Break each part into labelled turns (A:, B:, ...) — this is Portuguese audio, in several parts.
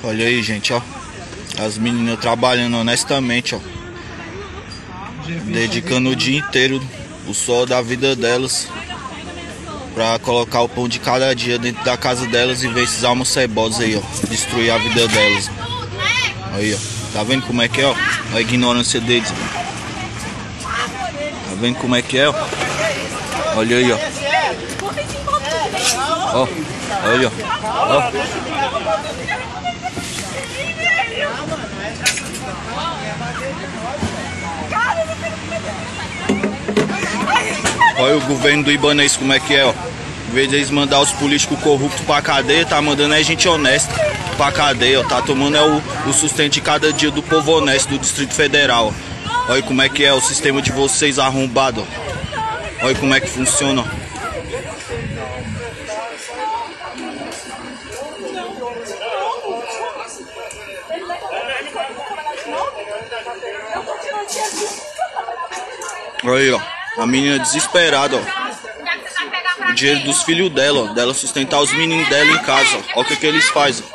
A: Olha aí, gente, ó. As meninas trabalhando honestamente, ó. Dedicando o dia inteiro, o suor da vida delas, pra colocar o pão de cada dia dentro da casa delas e ver esses almocebosos aí, ó. Destruir a vida delas. Aí, ó. Tá vendo como é que é, ó? A ignorância deles. Tá vendo como é que é, ó? Olha aí, ó. Ó, olha, ó. Olha o governo do Ibanez como é que é, ó. Em vez de eles mandar os políticos corruptos pra cadeia, tá mandando a gente honesta pra cadeia, ó. Tá tomando o sustento de cada dia do povo honesto do Distrito Federal, ó. Olha como é que é o sistema de vocês arrombado, ó. Olha como é que funciona, ó. Olha aí, ó. A menina desesperada, ó. O dinheiro dos filhos dela, ó. Dela sustentar os meninos dela em casa, ó. Olha o que eles fazem.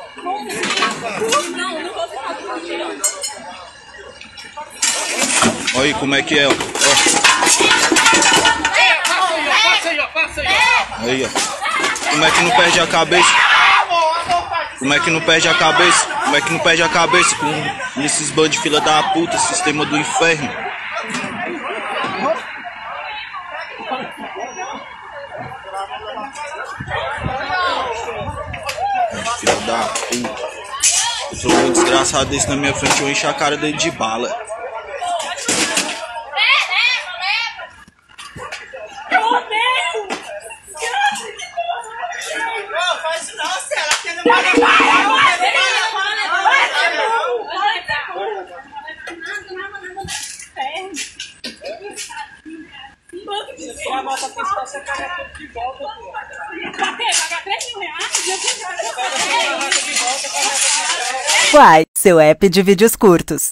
A: Olha aí como é que é, ó. Aí, ó. Como é que não perde a cabeça? Como é que não perde a cabeça? Como é que não perde a cabeça com esses bandos de fila da puta, sistema do inferno? Filha da puta. Eu sou um desgraçado desse na minha frente, eu encho a cara dele de bala.
B: Uai, seu app de vídeos curtos.